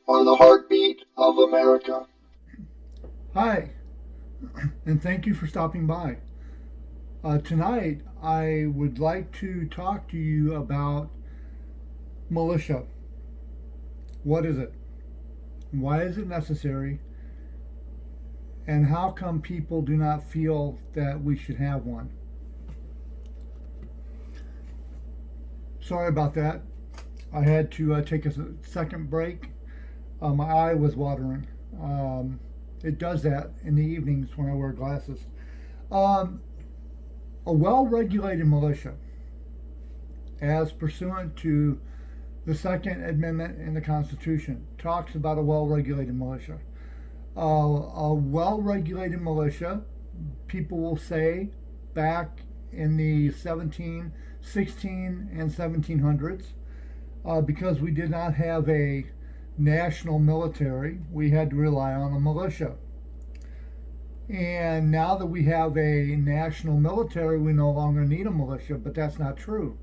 on the heartbeat of America. Hi, and thank you for stopping by. Tonight, I would like to talk to you about militia. What is it? Why is it necessary? And how come people do not feel that we should have one? Sorry about that. I had to take a second break. My eye was watering. It does that in the evenings when I wear glasses. Um, a well regulated militia, as pursuant to the Second Amendment in the Constitution, talks about a well regulated militia. A well regulated militia, people will say, back in the 16 and 1700s, because we did not have a national military, we had to rely on a militia. And now that we have a national military, we no longer need a militia, but that's not true.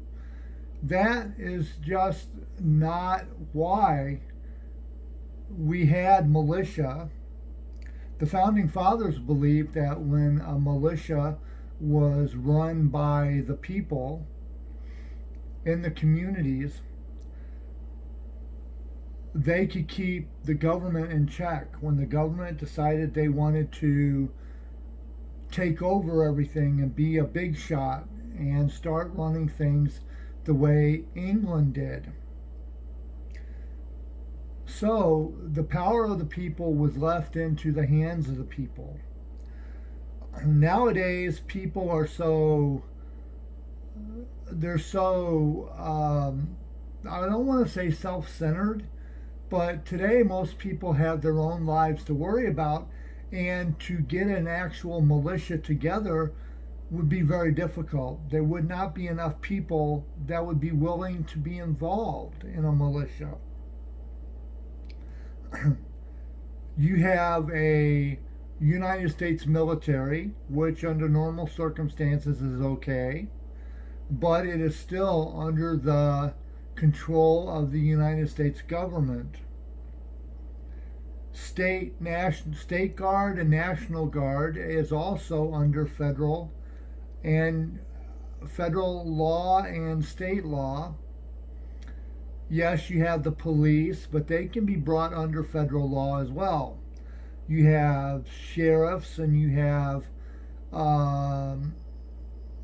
That is just not why we had militia. The founding fathers believed that when a militia was run by the people in the communities, they could keep the government in check. When the government decided they wanted to take over everything and be a big shot and start running things the way England did. So the power of the people was left into the hands of the people. Nowadays, people are I don't want to say self-centered, but today most people have their own lives to worry about, and to get an actual militia together would be very difficult. There would not be enough people that would be willing to be involved in a militia. You have a United States military, which under normal circumstances is okay, but it is still under the control of the United States government. State Guard and National Guard is also under federal law and state law. Yes, you have the police, but they can be brought under federal law as well. You have sheriffs and you have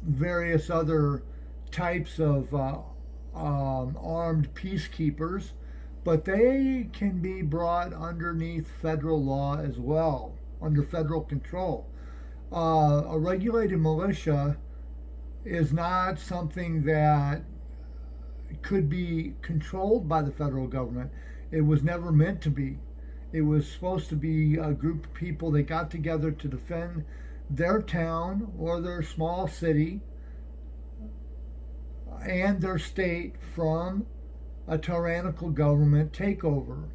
various other types of armed peacekeepers, but they can be brought underneath federal law as well, under federal control. A regulated militia is not something that could be controlled by the federal government. It was never meant to be. It was supposed to be a group of people that got together to defend their town or their small city and their state from a tyrannical government takeover.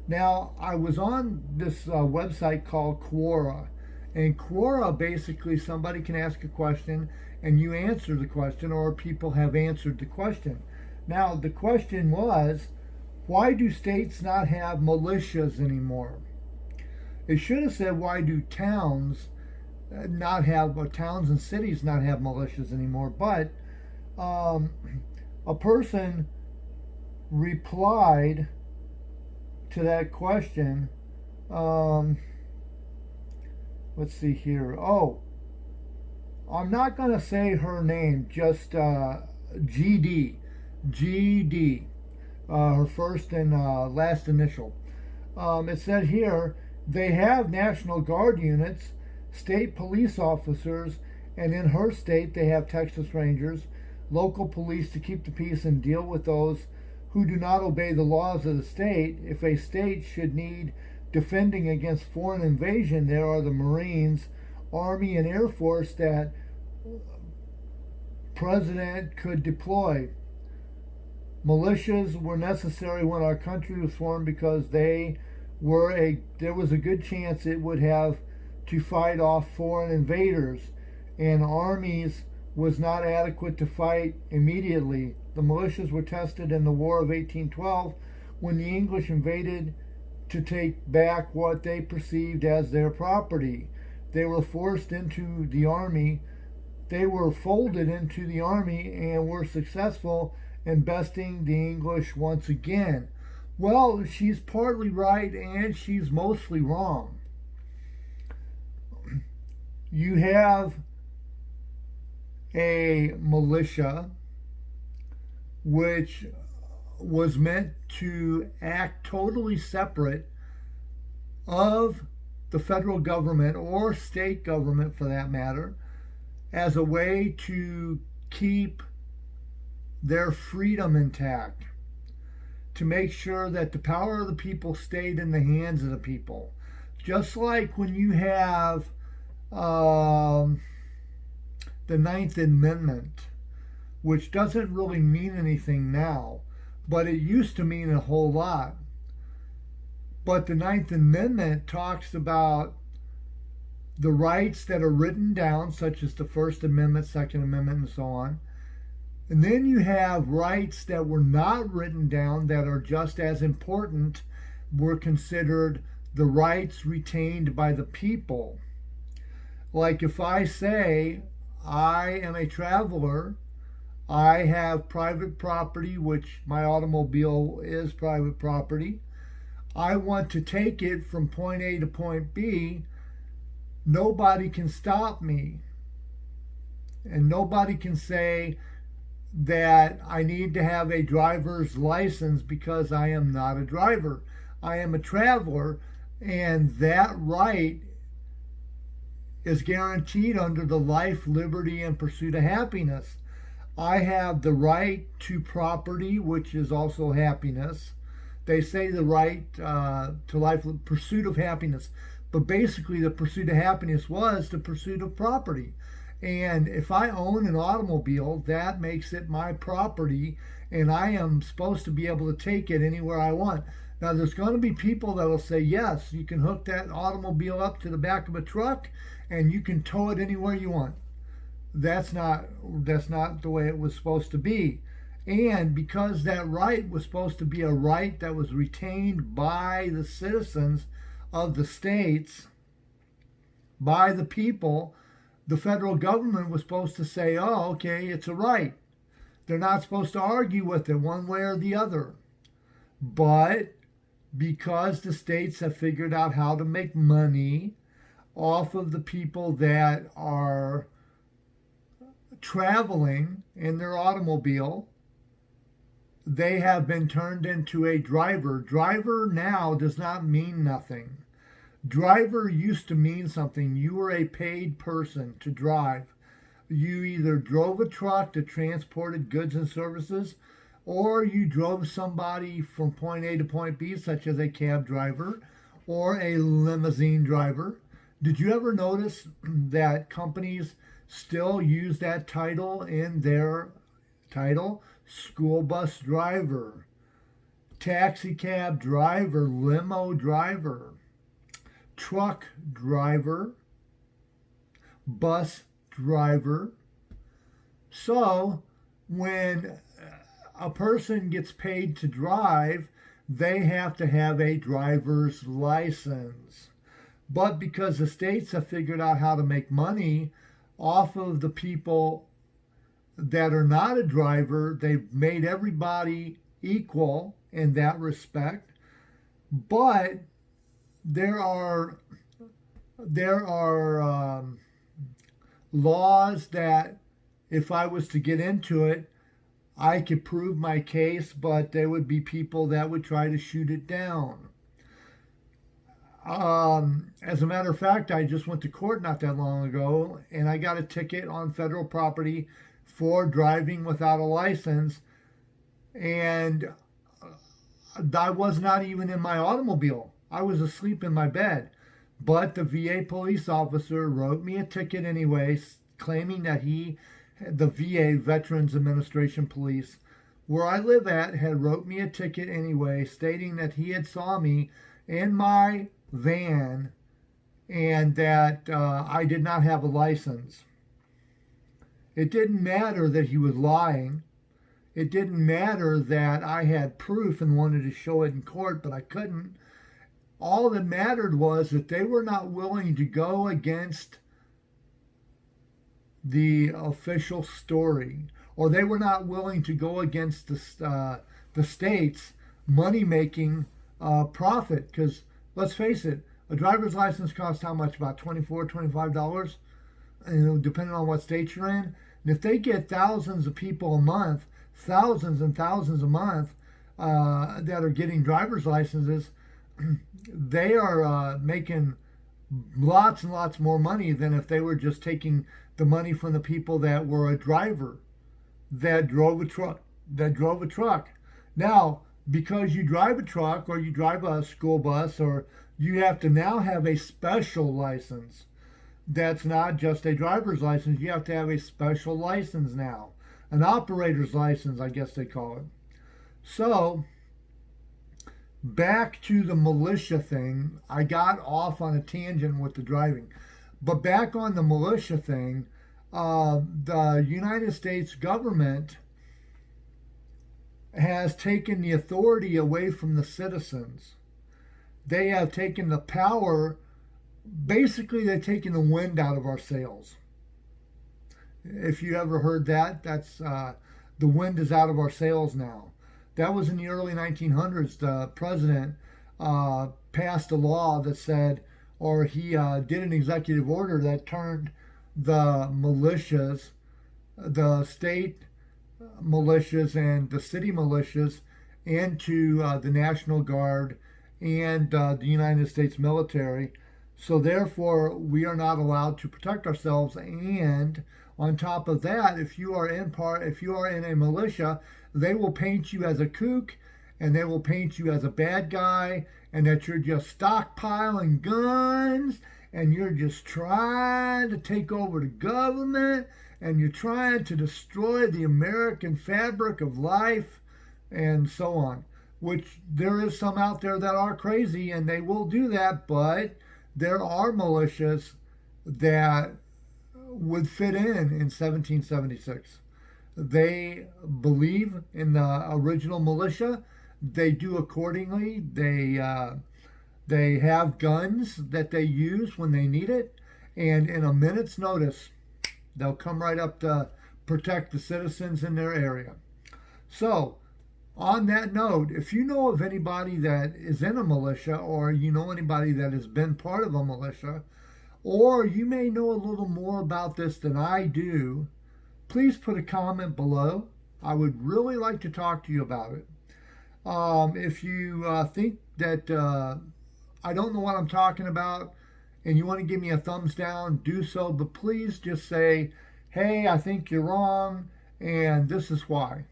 Now, I was on this website called Quora, and Quora basically somebody can ask a question and you answer the question, or people have answered the question. Now, the question was, why do states not have militias anymore? It should have said, why do towns towns and cities not have militias anymore? But a person replied to that question. Let's see here. Oh, I'm not going to say her name, just GD. GD, her first and last initial. It said here, they have National Guard units, state police officers, and in her state they have Texas Rangers, local police to keep the peace and deal with those who do not obey the laws of the state. If a state should need defending against foreign invasion, there are the Marines, Army, and Air Force that President could deploy. Militias were necessary when our country was formed because there was a good chance it would have to fight off foreign invaders, and armies was not adequate to fight immediately. The militias were tested in the War of 1812 when the English invaded to take back what they perceived as their property. They were forced into the army. They were folded into the army and were successful in besting the English once again. Well, she's partly right and she's mostly wrong. You have a militia which was meant to act totally separate of the federal government or state government for that matter, as a way to keep their freedom intact, to make sure that the power of the people stayed in the hands of the people. Just like when you have the Ninth Amendment, which doesn't really mean anything now, but it used to mean a whole lot. But the Ninth Amendment talks about the rights that are written down, such as the First Amendment, Second Amendment, and so on. And then you have rights that were not written down that are just as important, were considered the rights retained by the people. Like if I say I am a traveler, I have private property, which my automobile is private property. I want to take it from point A to point B. Nobody can stop me. And nobody can say that I need to have a driver's license because I am not a driver. I am a traveler, and that right is guaranteed under the life, liberty, and pursuit of happiness. I have the right to property, which is also happiness. They say the right to life, pursuit of happiness. But basically, the pursuit of happiness was the pursuit of property. And if I own an automobile, that makes it my property, and I am supposed to be able to take it anywhere I want. Now, there's going to be people that will say, yes, you can hook that automobile up to the back of a truck, and you can tow it anywhere you want. That's not the way it was supposed to be. And because that right was supposed to be a right that was retained by the citizens of the states, by the people, the federal government was supposed to say, oh, okay, it's a right. They're not supposed to argue with it one way or the other. But because the states have figured out how to make money off of the people that are traveling in their automobile, they have been turned into a driver. Driver now does not mean nothing. Driver used to mean something. You were a paid person to drive. You either drove a truck that transported goods and services, or you drove somebody from point A to point B, such as a cab driver or a limousine driver. Did you ever notice that companies still use that title in their title? School bus driver, taxi cab driver, limo driver, truck driver, bus driver. So when a person gets paid to drive, they have to have a driver's license. But because the states have figured out how to make money off of the people that are not a driver, they've made everybody equal in that respect. But there are laws that if I was to get into it, I could prove my case, but there would be people that would try to shoot it down. As a matter of fact, I just went to court not that long ago, and I got a ticket on federal property for driving without a license, and I was not even in my automobile. I was asleep in my bed. But the VA police officer wrote me a ticket anyway, claiming that the VA, Veterans Administration Police, where I live at, had wrote me a ticket anyway, stating that he had saw me in my van and that I did not have a license. It didn't matter that he was lying. It didn't matter that I had proof and wanted to show it in court, but I couldn't. All that mattered was that they were not willing to go against the official story, or they were not willing to go against the state's money making profit. Because let's face it, a driver's license costs how much? About $24, $25, depending on what state you're in. And if they get thousands of people a month, thousands and thousands a month that are getting driver's licenses, they are making lots and lots more money than if they were just taking the money from the people that were a driver, that drove a truck. Now, because you drive a truck or you drive a school bus, or you have to now have a special license. That's not just a driver's license. You have to have a special license now, an operator's license, I guess they call it. So, back to the militia thing. I got off on a tangent with the driving. But back on the militia thing, the United States government has taken the authority away from the citizens. They have taken the power. Basically, they've taken the wind out of our sails. If you ever heard that, that's the wind is out of our sails now. That was in the early 1900s. The president passed a law that said, or he did an executive order that turned the militias, the state militias and the city militias, into the National Guard and the United States military. So therefore, we are not allowed to protect ourselves. And on top of that, if you are in a militia, they will paint you as a kook, and they will paint you as a bad guy, and that you're just stockpiling guns, and you're just trying to take over the government, and you're trying to destroy the American fabric of life, and so on. Which there is some out there that are crazy, and they will do that, but there are militias that would fit in 1776. They believe in the original militia. They do accordingly. They have guns that they use when they need it, and in a minute's notice, they'll come right up to protect the citizens in their area. So, on that note, if you know of anybody that is in a militia, or you know anybody that has been part of a militia, or you may know a little more about this than I do, please put a comment below. I would really like to talk to you about it. If you think that I don't know what I'm talking about and you want to give me a thumbs down, do so. But please just say, hey, I think you're wrong, and this is why.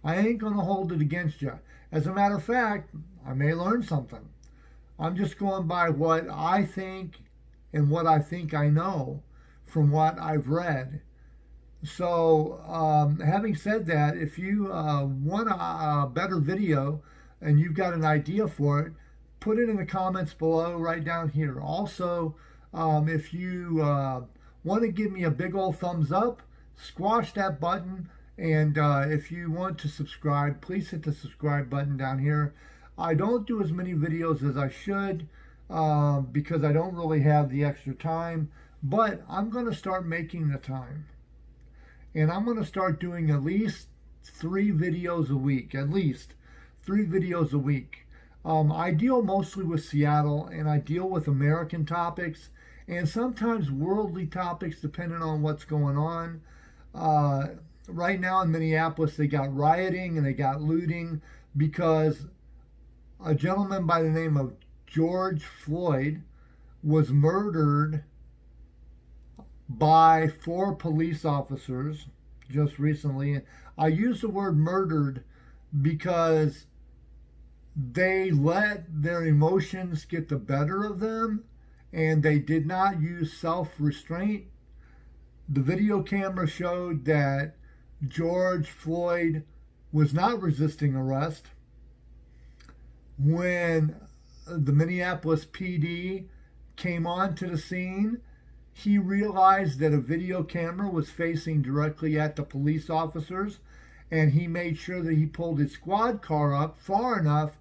I ain't going to hold it against you. As a matter of fact, I may learn something. I'm just going by what I think and what I think I know from what I've read. So, having said that, if you want a better video and you've got an idea for it, put it in the comments below right down here. Also, if you want to give me a big old thumbs up, squash that button. And if you want to subscribe, please hit the subscribe button down here. I don't do as many videos as I should because I don't really have the extra time. But I'm going to start making the time. And I'm going to start doing at least 3 videos a week. At least 3 videos a week. I deal mostly with Seattle, and I deal with American topics and sometimes worldly topics depending on what's going on. Right now in Minneapolis, they got rioting and they got looting because a gentleman by the name of George Floyd was murdered by 4 police officers just recently. I use the word murdered because they let their emotions get the better of them, and they did not use self-restraint. The video camera showed that George Floyd was not resisting arrest. When the Minneapolis PD came onto the scene, he realized that a video camera was facing directly at the police officers, and he made sure that he pulled his squad car up far enough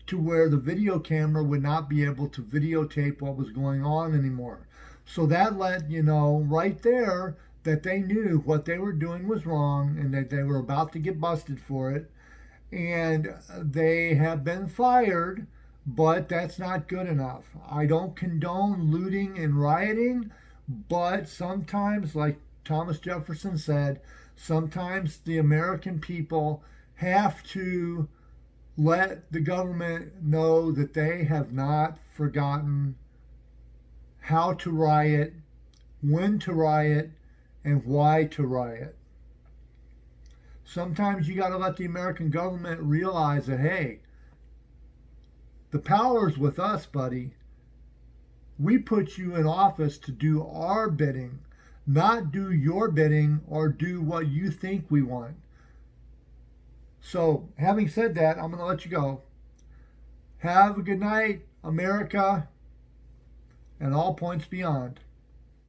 to where the video camera would not be able to videotape what was going on anymore. So that let you know right there that they knew what they were doing was wrong and that they were about to get busted for it. And they have been fired, but that's not good enough. I don't condone looting and rioting, but sometimes, like Thomas Jefferson said, sometimes the American people have to let the government know that they have not forgotten how to riot, when to riot, and why to riot. Sometimes you got to let the American government realize that, hey, the power's with us, buddy. We put you in office to do our bidding, not do your bidding or do what you think we want. So, having said that, I'm going to let you go. Have a good night, America, and all points beyond.